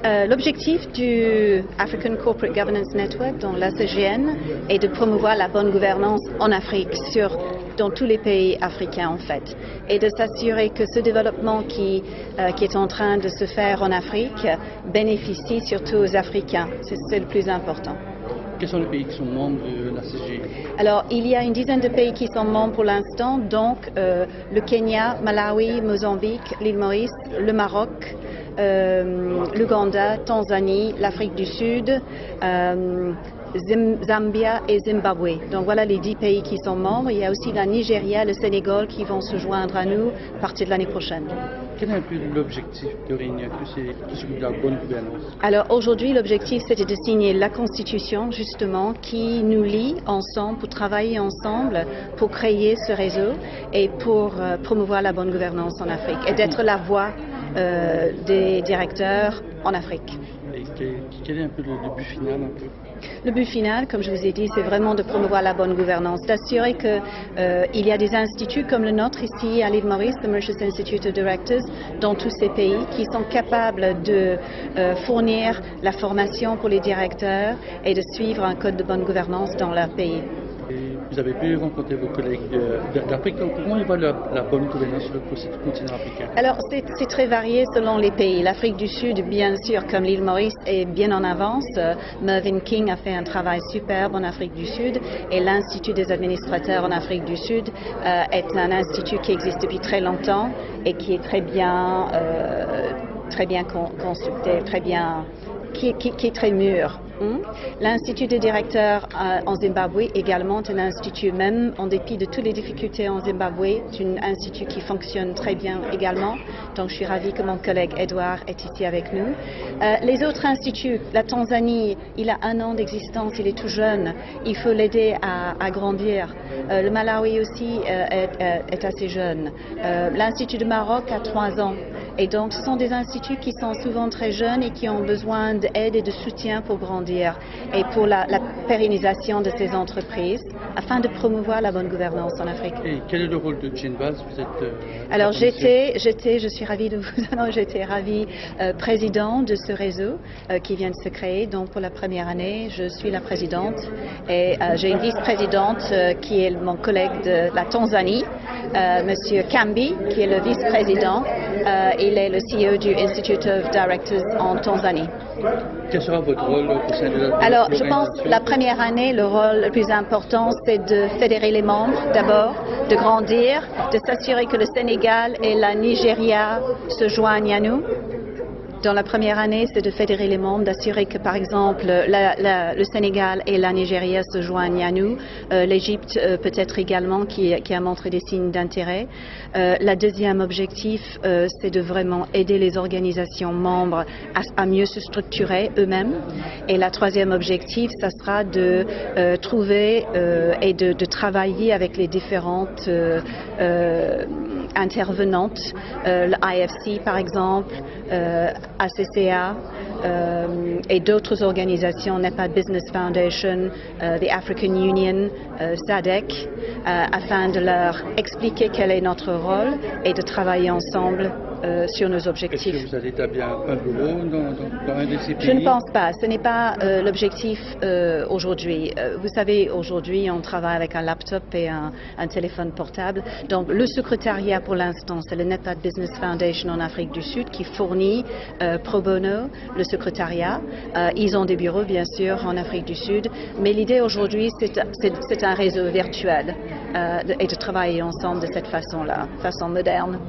L'objectif du African Corporate Governance Network, donc l'ACGN, est de promouvoir la bonne gouvernance en Afrique, dans tous les pays africains en fait, et de s'assurer que ce développement qui est en train de se faire en Afrique bénéficie surtout aux Africains. C'est le plus important. Quels sont les pays qui sont membres de la CGI? Alors, il y a une dizaine de pays qui sont membres pour l'instant, donc le Kenya, Malawi, Mozambique, l'île Maurice, le Maroc, l'Ouganda, Tanzanie, l'Afrique du Sud, Zambia et Zimbabwe. Donc voilà les 10 pays qui sont membres. Il y a aussi la Nigeria, le Sénégal qui vont se joindre à nous à partir de l'année prochaine. Quel est un peu l'objectif de réunir tous ces de la bonne gouvernance? Alors aujourd'hui, l'objectif c'était de signer la Constitution justement qui nous lie ensemble pour travailler ensemble pour créer ce réseau et pour promouvoir la bonne gouvernance en Afrique et d'être la voix des directeurs en Afrique. Et quel est un peu le but final un peu? Le but final, comme je vous ai dit, c'est vraiment de promouvoir la bonne gouvernance, d'assurer qu'il y a des instituts comme le nôtre ici à l'île Maurice, the Mauritius Institute of Directors, dans tous ces pays, qui sont capables de fournir la formation pour les directeurs et de suivre un code de bonne gouvernance dans leur pays. Et vous avez pu rencontrer vos collègues d'Afrique. Comment ils voient la bonne gouvernance sur le continent africain? Alors, c'est très varié selon les pays. L'Afrique du Sud, bien sûr, comme l'île Maurice, est bien en avance. Mervyn King a fait un travail superbe en Afrique du Sud et l'Institut des administrateurs en Afrique du Sud est un institut qui existe depuis très longtemps et qui est très bien constructé, qui est très mûr. L'Institut des directeurs en Zimbabwe également est un institut, même en dépit de toutes les difficultés en Zimbabwe, c'est un institut qui fonctionne très bien également. Donc je suis ravie que mon collègue Edouard est ici avec nous. Les autres instituts, la Tanzanie, il a 1 an d'existence, il est tout jeune, il faut l'aider à grandir. Le Malawi aussi est assez jeune. L'Institut du Maroc a 3 ans. Et donc, ce sont des instituts qui sont souvent très jeunes et qui ont besoin d'aide et de soutien pour grandir et pour la pérennisation de ces entreprises afin de promouvoir la bonne gouvernance en Afrique. Et quel est le rôle de Jane Baz? Vous êtes Alors, je suis ravie de vous annoncer, j'étais ravie présidente de ce réseau qui vient de se créer. Donc, pour la première année, je suis la présidente et j'ai une vice-présidente qui est mon collègue de la Tanzanie, Monsieur Kambi, qui est le vice-président. Il est le CEO du Institute of Directors en Tanzanie. Quel sera votre rôle au sein de l'organisation? Alors, je pense que la première année, le rôle le plus important, c'est de fédérer les membres d'abord, de grandir, de s'assurer que le Sénégal et la Nigeria se joignent à nous. Dans la première année, c'est de fédérer les membres, d'assurer que, par exemple, le Sénégal et la Nigeria se joignent à nous. L'Égypte peut-être également qui a montré des signes d'intérêt. La deuxième objectif, c'est de vraiment aider les organisations membres à mieux se structurer eux-mêmes. Et la troisième objectif, ça sera de trouver et de travailler avec les différentes intervenantes, l'IFC par exemple, ACCA et d'autres organisations, Nepad Business Foundation, the African Union, SADC, afin de leur expliquer quel est notre rôle et de travailler ensemble sur nos objectifs. Est-ce que vous allez établir un bureau dans un de ces pays? Je ne pense pas. Ce n'est pas l'objectif aujourd'hui. Vous savez, aujourd'hui, on travaille avec un laptop et un téléphone portable. Donc, le secrétariat pour l'instant, c'est le Nepad Business Foundation en Afrique du Sud qui fournit pro bono le secrétariat. Ils ont des bureaux, bien sûr, en Afrique du Sud. Mais l'idée aujourd'hui, c'est un réseau virtuel et de travailler ensemble de cette façon-là, façon moderne.